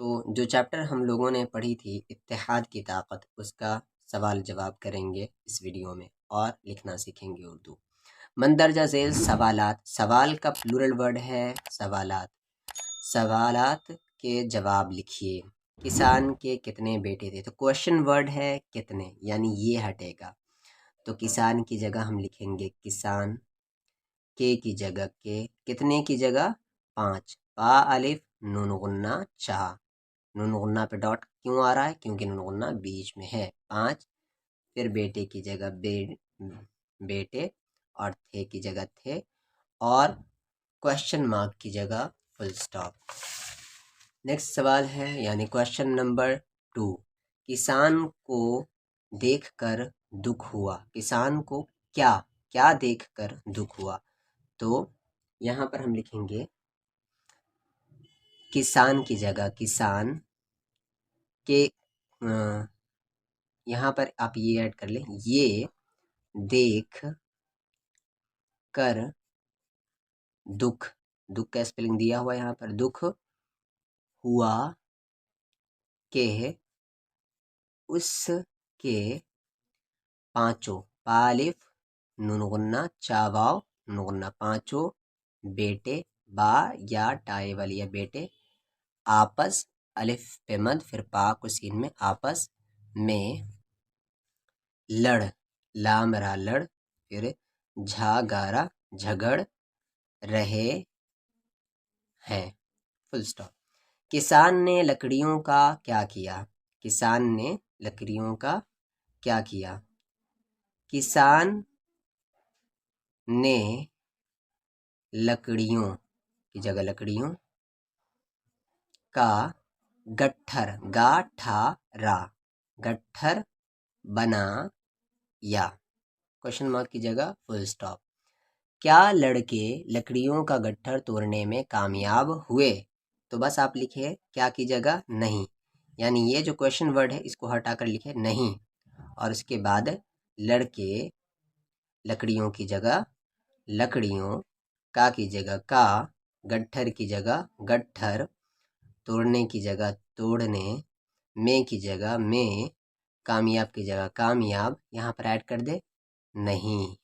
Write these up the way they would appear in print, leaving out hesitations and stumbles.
तो जो चैप्टर हम लोगों ने पढ़ी थी इत्तेहाद की ताकत, उसका सवाल जवाब करेंगे इस वीडियो में और लिखना सीखेंगे उर्दू। मंदरजा झेल सवालात, सवाल का प्लूरल वर्ड है सवालात। सवालात के जवाब लिखिए। किसान के कितने बेटे थे, तो क्वेश्चन वर्ड है कितने, यानी ये हटेगा। तो किसान की जगह हम लिखेंगे किसान, के की जगह के, कितने की जगह 5, पा अलिफ नून गुन्ना चाह, नून गुन्ना पे डॉट क्यों आ रहा है, क्योंकि नून गुन्ना बीच में है। 5, फिर बेटे की जगह बेटे और थे की जगह थे और क्वेश्चन मार्क की जगह फुल स्टॉप। नेक्स्ट सवाल है यानी क्वेश्चन नंबर 2, किसान को देखकर दुख हुआ। किसान को क्या क्या देखकर दुख हुआ, तो यहाँ पर हम लिखेंगे किसान की जगह किसान के, यहाँ पर आप ये ऐड कर लें, ये देख कर दुख, दुख का स्पेलिंग दिया हुआ यहाँ पर, दुख हुआ के उसके पांचों, पालिफ नून गुन्ना चावाव नून गुन्ना, पांचों बेटे, बा या टाई वाली या बेटे, आपस अलिफ पे मद फिर पा को सीन में, आपस में लड़, लाम रा लड़, फिर झा गारा झगड़ रहे हैं, फुल स्टॉप। किसान ने लकड़ियों का क्या किया, किसान ने लकड़ियों का क्या किया, किसान ने लकड़ियों की जगह लकड़ियों का गट्ठर, गाठा रा, गट्ठर बना या, क्वेश्चन मार्क की जगह फुल स्टॉप। क्या लड़के लकड़ियों का गट्ठर तोड़ने में कामयाब हुए, तो बस आप लिखे क्या की जगह नहीं, यानी ये जो क्वेश्चन वर्ड है इसको हटाकर लिखे नहीं, और उसके बाद लड़के लकड़ियों की जगह लकड़ियों, का की जगह का, गट्ठर की जगह गट्ठर, तोड़ने की जगह तोड़ने, में की जगह में, कामयाब की जगह कामयाब, यहाँ पर ऐड कर दे नहीं,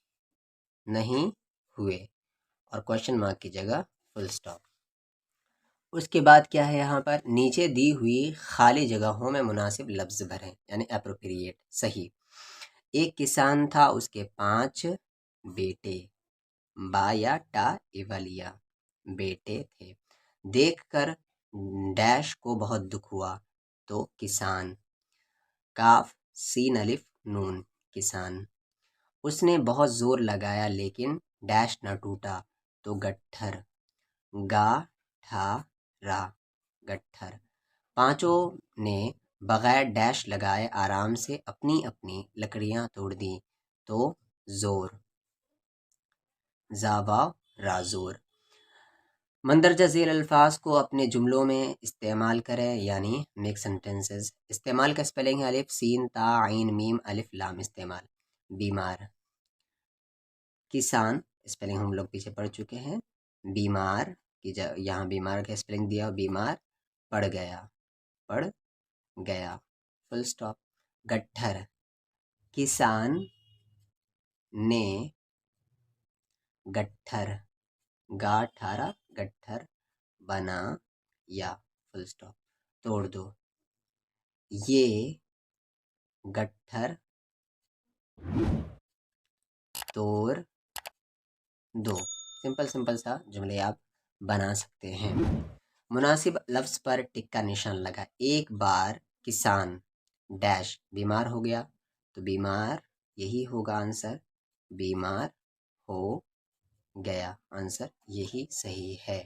नहीं हुए, और क्वेश्चन मार्क की जगह फुल स्टॉप। उसके बाद क्या है, यहाँ पर नीचे दी हुई खाली जगहों में मुनासिब लफ्ज भरें, यानी अप्रोप्रिएट सही। एक किसान था, उसके 5 बेटे, बा या टा इवलिया बेटे थे। देखकर डैश को बहुत दुख हुआ, तो किसान, काफ सीन अलिफ नून किसान। उसने बहुत जोर लगाया लेकिन डैश न टूटा, तो गट्ठर, गा ठा रा गट्ठर। पांचों ने बगैर डैश लगाए आराम से अपनी अपनी लकड़ियां तोड़ दी, तो जोर, जावा राजोर। मंदरजा झेल अल्फाज को अपने जुमलों में इस्तेमाल करें, यानी मेक सेंटेंसेस। इस्तेमाल का स्पेलिंग है अलिफ सीन ता आइन मीम अलिफ लाम इस्तेमाल। बीमार, किसान स्पेलिंग हम लोग पीछे पढ़ चुके हैं, बीमार की यहाँ बीमार का स्पेलिंग दिया, बीमार पड़ गया फुल स्टॉप। गट्ठर, किसान ने गट्ठर, गाठारा गट्ठर बना या फुल स्टॉप, तोड़ दो, ये गट्ठर तोड़ दो। सिंपल सिंपल सा जुमले आप बना सकते हैं। मुनासिब लफ्ज़ पर टिक का निशान लगा। एक बार किसान डैश बीमार हो गया, तो बीमार यही होगा आंसर, बीमार हो गया, आंसर यही सही है।